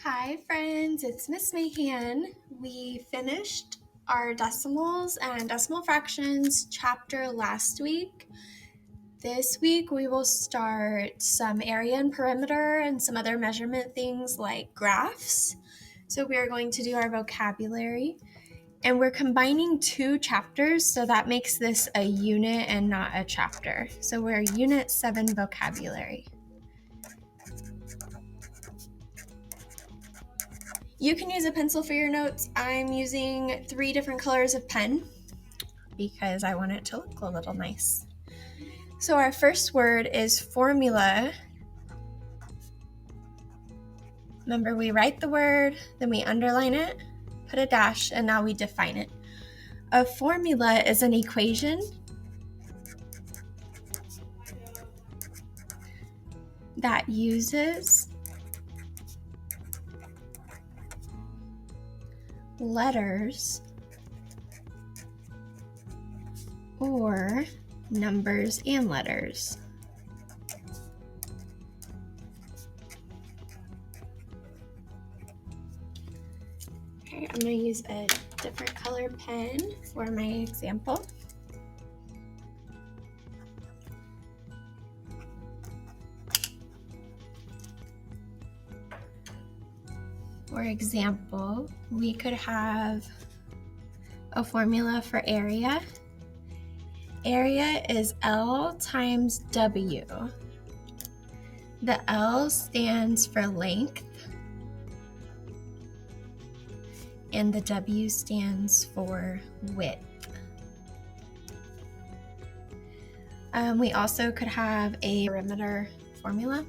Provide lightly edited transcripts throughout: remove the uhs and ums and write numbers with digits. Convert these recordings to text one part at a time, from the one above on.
Hi friends, it's Miss Mahan. We finished our decimals and decimal fractions chapter last week. This week we will start some area and perimeter and some other measurement things like graphs. So we are going to do our vocabulary, and we're combining two chapters, so that makes this a unit and not a chapter. So we're Unit 7 vocabulary. You can use a pencil for your notes. I'm using 3 different colors of pen because I want it to look a little nice. So our first word is formula. Remember, we write the word, then we underline it, put a dash, and now we define it. A formula is an equation that uses letters or numbers and letters. Okay, I'm going to use a different color pen for my example. For example, we could have a formula for area. Area is L times W. The L stands for length, and the W stands for width. We also could have a perimeter formula.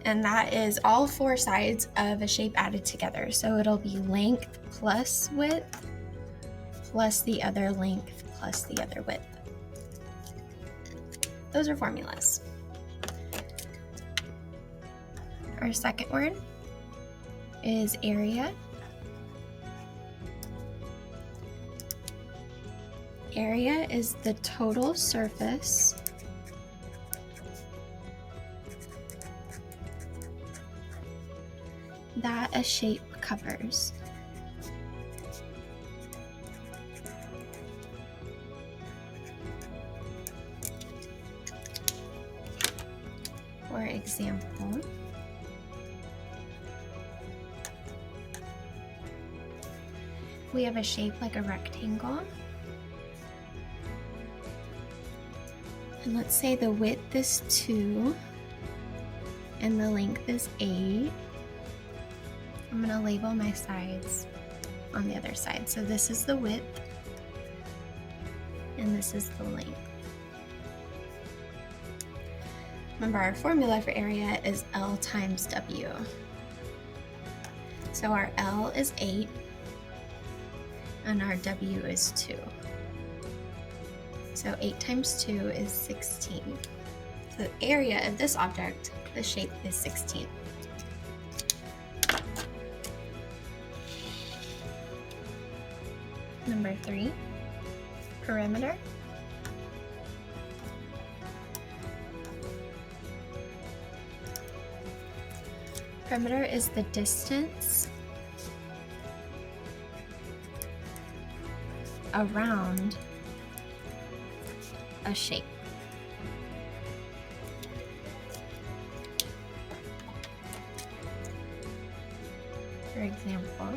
And that is all 4 sides of a shape added together. So it'll be length plus width plus the other length plus the other width. Those are formulas. Our second word is area. Area is the total surface that a shape covers. For example, we have a shape like a rectangle. And let's say the width is 2 and the length is 8. I'm going to label my sides on the other side. So this is the width and this is the length. Remember, our formula for area is L times W. So our L is 8 and our W is 2. So 8 times 2 is 16. So the area of this object, the shape, is 16. Number 3, perimeter. Perimeter is the distance around a shape. For example,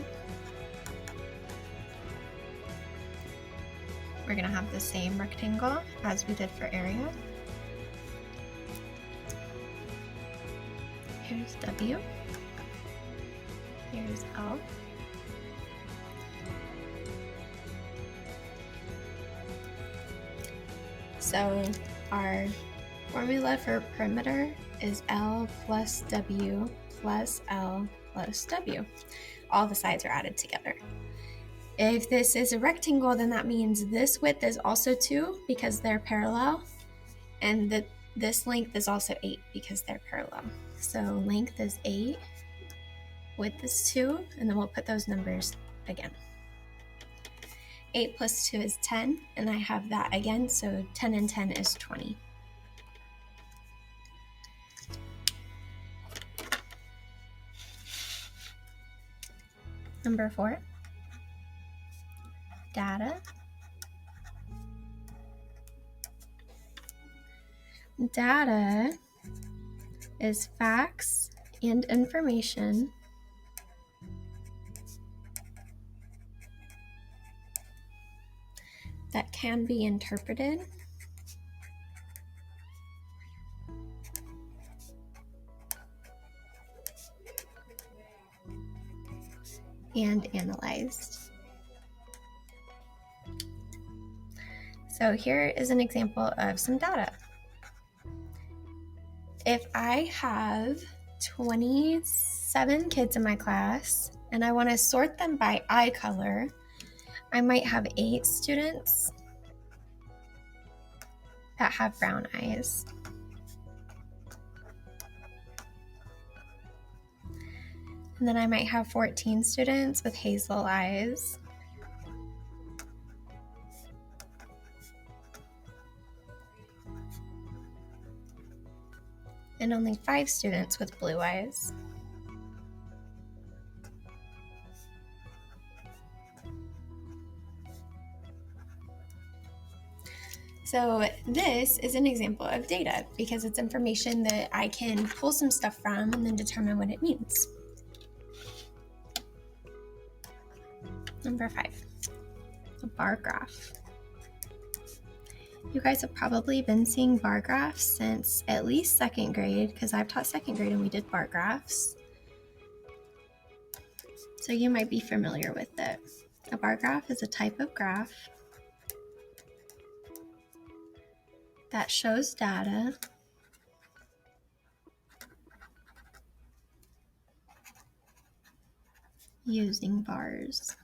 we're going to have the same rectangle as we did for area. Here's W. Here's L. So our formula for perimeter is L plus W plus L plus W. All the sides are added together. If this is a rectangle, then that means this width is also 2 because they're parallel, and this length is also 8 because they're parallel. So length is 8, width is 2, and then we'll put those numbers again. 8 plus 2 is 10, and I have that again, so 10 and 10 is 20. Number 4, data. Data is facts and information that can be interpreted and analyzed. So here is an example of some data. If I have 27 kids in my class and I want to sort them by eye color, I might have 8 students that have brown eyes. And then I might have 14 students with hazel eyes. And only 5 students with blue eyes. So this is an example of data because it's information that I can pull some stuff from and then determine what it means. Number 5, a bar graph. You guys have probably been seeing bar graphs since at least 2nd grade because I've taught 2nd grade and we did bar graphs. So you might be familiar with it. A bar graph is a type of graph that shows data using bars.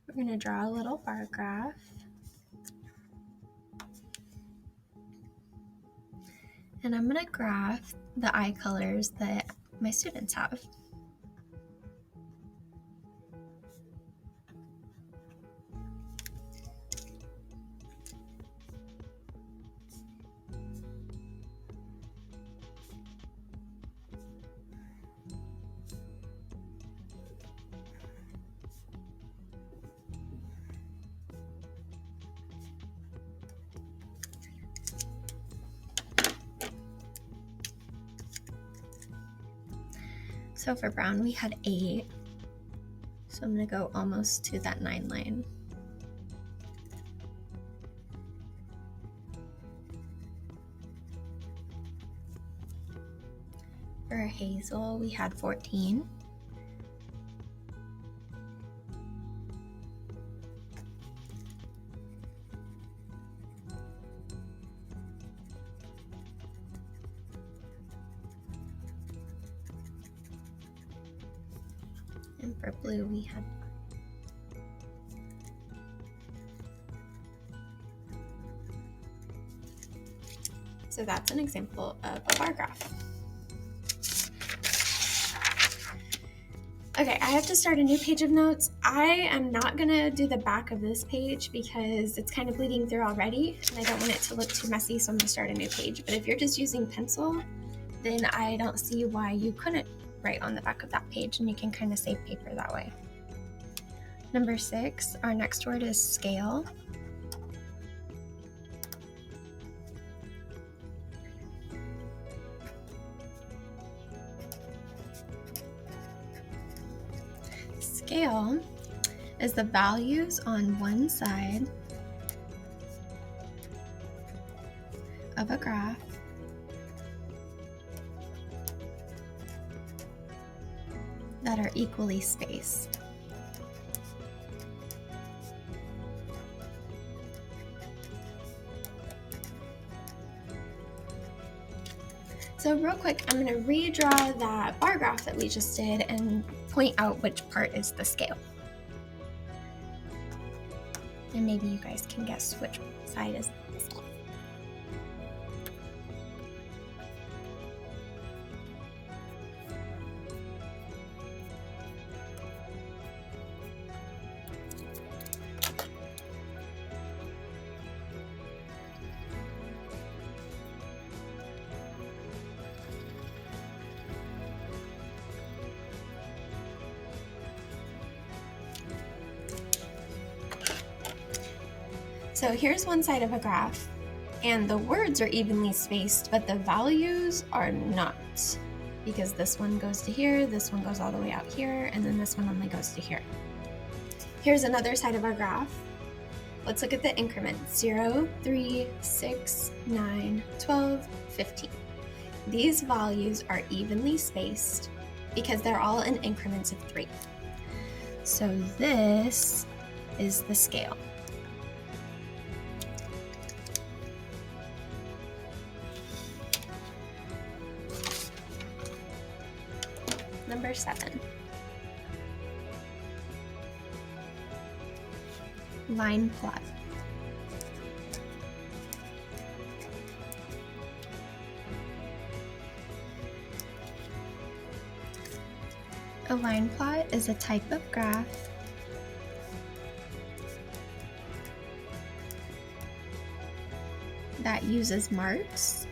We're going to draw a little bar graph. And I'm going to graph the eye colors that my students have. So for brown, we had 8. So I'm going to go almost to that 9 line. For hazel, we had 14. And for blue, we had 5. So that's an example of a bar graph. Okay, I have to start a new page of notes. I am not gonna do the back of this page because it's kind of bleeding through already and I don't want it to look too messy, so I'm gonna start a new page. But if you're just using pencil, then I don't see why you couldn't write on the back of that page, and you can kind of save paper that way. Number 6, our next word is scale. Scale is the values on one side of a graph that are equally spaced. So real quick, I'm going to redraw that bar graph that we just did and point out which part is the scale. And maybe you guys can guess which side is the scale. So here's one side of a graph, and the words are evenly spaced, but the values are not, because this one goes to here, this one goes all the way out here, and then this one only goes to here. Here's another side of our graph. Let's look at the increments: 0, 3, 6, 9, 12, 15. These values are evenly spaced because they're all in increments of 3. So this is the scale. Number 7. Line plot. A line plot is a type of graph that uses marks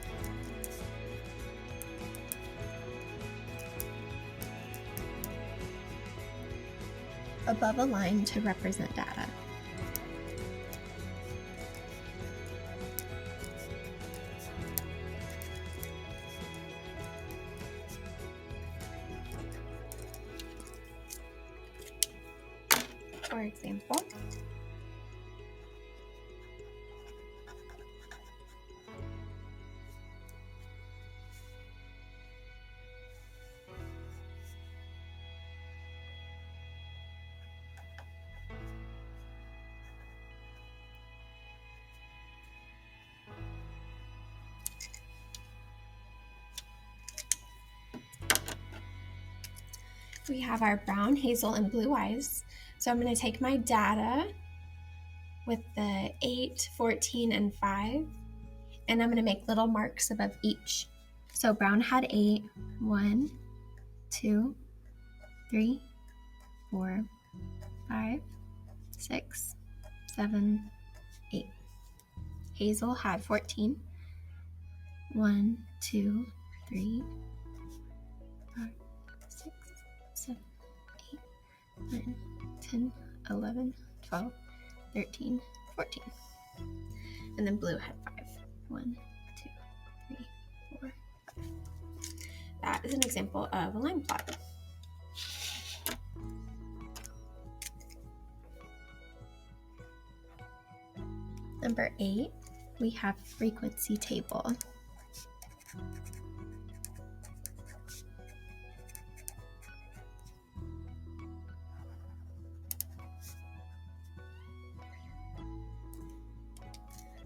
above a line to represent data. For example, we have our brown, hazel, and blue eyes. So I'm going to take my data with the 8, 14, and 5, and I'm going to make little marks above each. So brown had 8, 1, 2, 3, 4, 5, 6, 7, 8. Hazel had 14, 1, 2, 3, 5, 6, 7, 8, 9, 10, 11, 12, 13, 14. And then blue had 5. 1, 2, 3, 4, 5. That is an example of a line plot. Number 8, we have frequency table.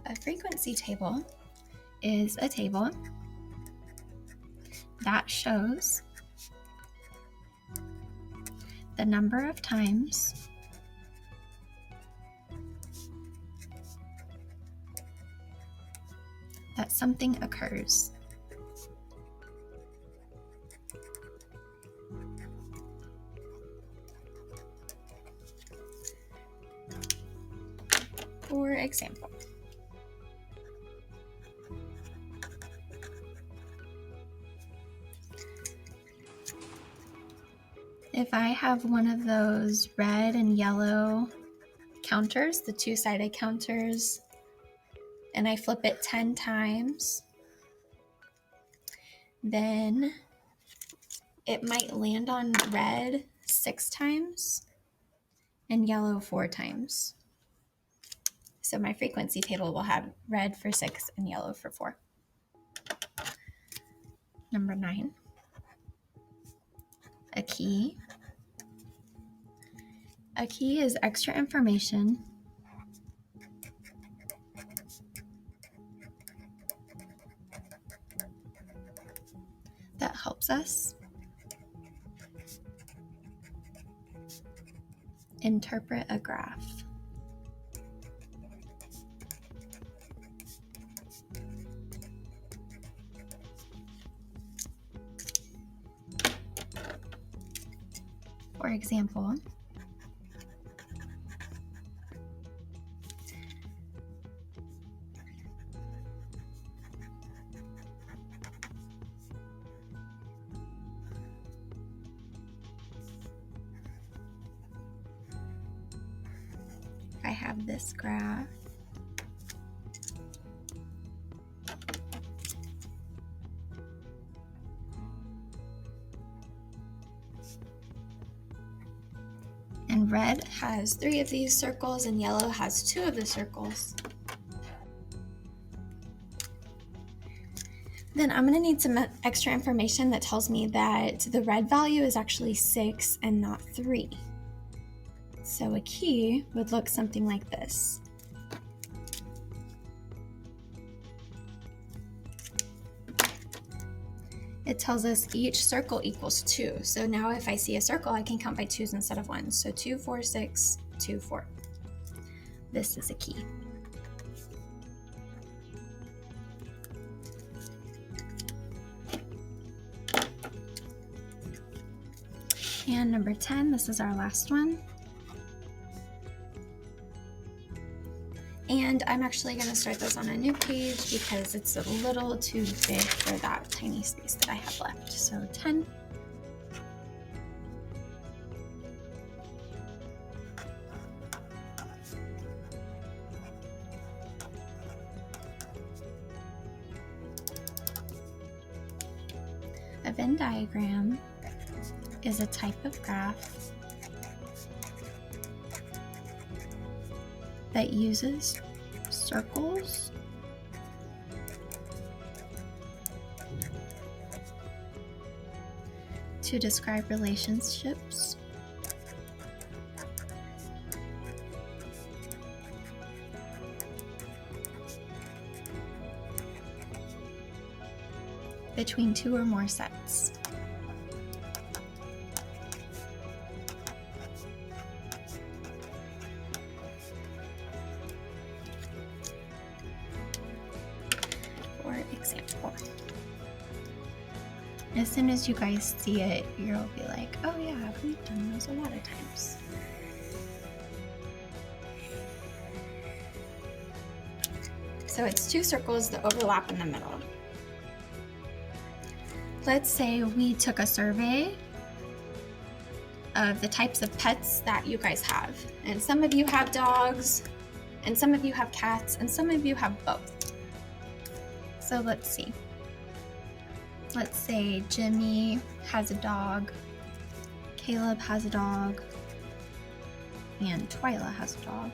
A frequency table is a table that shows the number of times that something occurs. For example, if I have one of those red and yellow counters, the two-sided counters, and I flip it 10 times, then it might land on red 6 times and yellow 4 times. So my frequency table will have red for 6 and yellow for 4. Number 9, a key. A key is extra information that helps us interpret a graph. For example, I have this graph red has 3 of these circles and yellow has 2 of the circles. Then I'm going to need some extra information that tells me that the red value is actually 6 and not 3. So a key would look something like this. It tells us each circle equals 2. So now if I see a circle, I can count by 2s instead of 1s. So 2, 4, 6, 2, 4. This is a key. And number 10, this is our last one. And I'm actually going to start this on a new page because it's a little too big for that tiny space that I have left. So 10. A Venn diagram is a type of graph that uses circles to describe relationships between 2 or more sets. For example, as soon as you guys see it, you'll be like, oh yeah, we've done those a lot of times. So it's 2 circles that overlap in the middle. Let's say we took a survey of the types of pets that you guys have. And some of you have dogs, and some of you have cats, and some of you have both. So let's see. Let's say Jimmy has a dog, Caleb has a dog, and Twyla has a dog.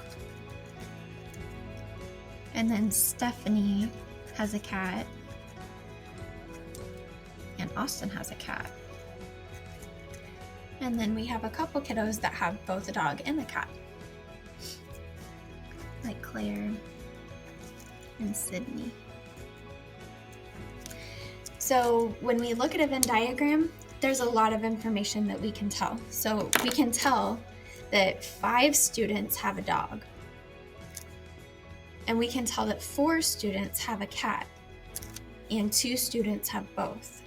And then Stephanie has a cat, and Austin has a cat. And then we have a couple kiddos that have both a dog and a cat, like Claire and Sydney. So when we look at a Venn diagram, there's a lot of information that we can tell. So we can tell that 5 students have a dog, and we can tell that 4 students have a cat, and 2 students have both.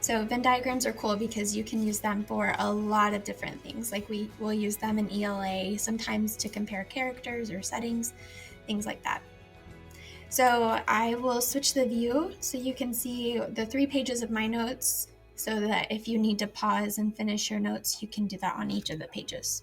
So Venn diagrams are cool because you can use them for a lot of different things. Like we will use them in ELA, sometimes to compare characters or settings, things like that. So I will switch the view so you can see the 3 pages of my notes, so that if you need to pause and finish your notes, you can do that on each of the pages.